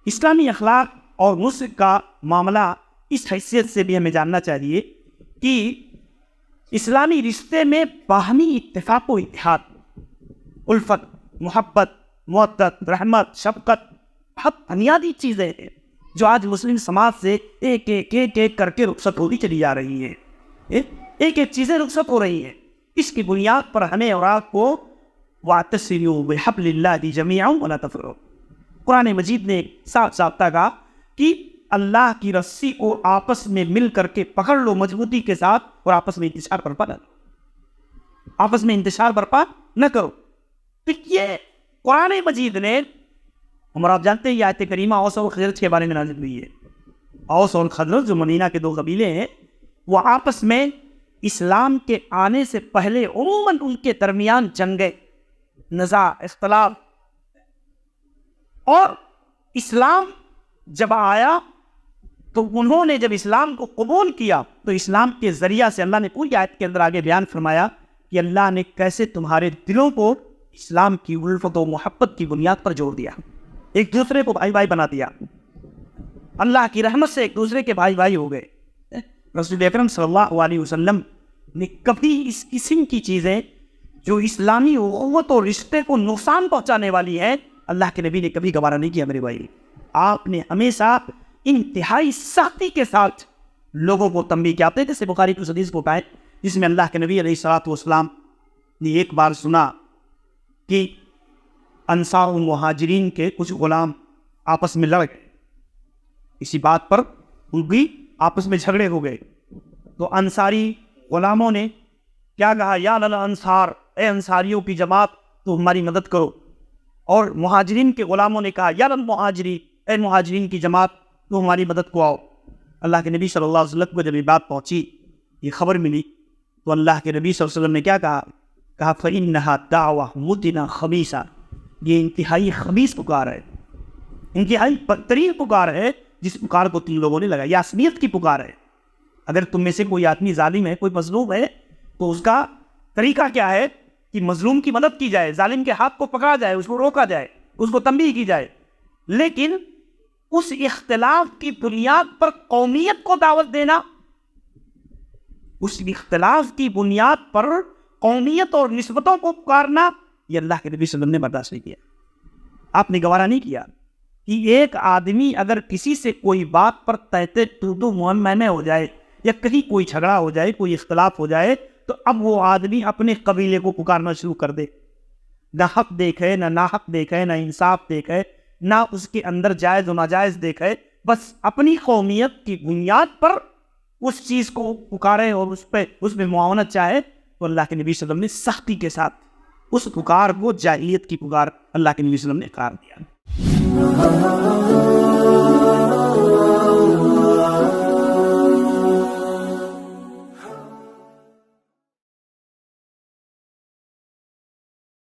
اسلامی اخلاق اور نصح کا معاملہ اس حیثیت سے بھی ہمیں جاننا چاہیے کہ اسلامی رشتے میں باہمی اتفاق و اتحاد، الفت، محبت، مودت، رحمت، شفقت بہت بنیادی چیزیں ہیں جو آج مسلم سماج سے ایک ایک کر کے رخصت ہوتی چلی جا رہی ہیں، ایک ایک چیزیں رخصت ہو رہی ہیں۔ اس کی بنیاد پر ہمیں اور آپ کو وَاعْتَصِمُوا بِحَبْلِ اللَّهِ جَمِيعًا وَلَا تَفَرَّقُوا، قرآن مجید نے صاف ضابطہ کہا کہ اللہ کی رسی کو آپس میں مل کر کے پکڑ لو مضبوطی کے ساتھ اور آپس میں انتشار برپا نہ کرو، آپس میں انتشار برپا نہ کرو۔ تو یہ قرآن مجید نے، ہمارا آپ جانتے ہیں یہ آیت کریمہ اوس اور خزرج کے بارے میں نازل ہوئی ہے۔ اوس اور خزرج جو مدینہ کے دو قبیلے ہیں، وہ آپس میں اسلام کے آنے سے پہلے عموماً ان کے درمیان جنگیں، نزاع، اختلاف، اور اسلام جب آیا تو انہوں نے جب اسلام کو قبول کیا تو اسلام کے ذریعہ سے اللہ نے پوری آیت کے اندر آگے بیان فرمایا کہ اللہ نے کیسے تمہارے دلوں کو اسلام کی الفت و محبت کی بنیاد پر جوڑ دیا، ایک دوسرے کو بھائی بھائی بنا دیا، اللہ کی رحمت سے ایک دوسرے کے بھائی بھائی ہو گئے۔ رسول اکرم صلی اللہ علیہ وسلم نے کبھی اس قسم کی چیزیں جو اسلامی اخوت اور رشتے کو نقصان پہنچانے والی ہیں، اللہ کے نبی نے کبھی گوارا نہیں کیا۔ میرے بھائی، آپ نے ہمیشہ انتہائی سختی کے ساتھ لوگوں کو تنبیہ کیا۔ آپ جیسے بخاری کی حدیث کو پائے جس میں اللہ کے نبی علیہ الصلوۃ والسلام نے ایک بار سنا کہ انصار و مہاجرین کے کچھ غلام آپس میں لڑ گئے، اسی بات پر ان کی آپس میں جھگڑے ہو گئے، تو انصاری غلاموں نے کیا کہا، یا للانصار، اے انصاریوں کی جماعت تو ہماری مدد کرو، اور مہاجرین کے غلاموں نے کہا، یا للمہاجرین، اے مہاجرین کی جماعت تو ہماری مدد کو آؤ۔ اللہ کے نبی صلی اللہ علیہ وسلم کو جب یہ بات پہنچی، یہ خبر ملی، تو اللہ کے نبی صلی اللہ علیہ وسلم نے کیا کہا فَإِنَّهَا دَعْوَةٌ مُضِنَةٌ خَبِيثَةٌ، یہ انتہائی خبیث پکار ہے، انتہائی بدترین پکار ہے جس پکار کو تم لوگوں نے لگا، یہ عصبیت کی پکار ہے۔ اگر تم میں سے کوئی آدمی ظالم ہے، کوئی مظلوم ہے، تو اس کا طریقہ کیا ہے کہ مظلوم کی مدد کی جائے، ظالم کے ہاتھ کو پکڑا جائے، اس کو روکا جائے، اس کو تنبیہ کی جائے، لیکن اس اختلاف کی بنیاد پر قومیت کو دعوت دینا، اس اختلاف کی بنیاد پر قومیت اور نسبتوں کو پکارنا، یہ اللہ کے نبی صلی اللہ علیہ وسلم نے برداشت نہیں کیا، آپ نے گوارا نہیں کیا کہ ایک آدمی اگر کسی سے کوئی بات پر تہتے تو میں ہو جائے، یا کہیں کوئی جھگڑا ہو جائے، کوئی اختلاف ہو جائے، تو اب وہ آدمی اپنے قبیلے کو پکارنا شروع کر دے، نہ حق دیکھے، نہ ناحق دیکھے، نہ انصاف دیکھے، نہ اس کے اندر جائز و ناجائز دیکھے، بس اپنی قومیت کی بنیاد پر اس چیز کو پکارے اور اس میں معاونت چاہے، تو اللہ کے نبی صلی اللہ علیہ وسلم نے سختی کے ساتھ اس پکار کو جاہلیت کی پکار اللہ کے نبی صلی اللہ علیہ وسلم نے قرار دیا۔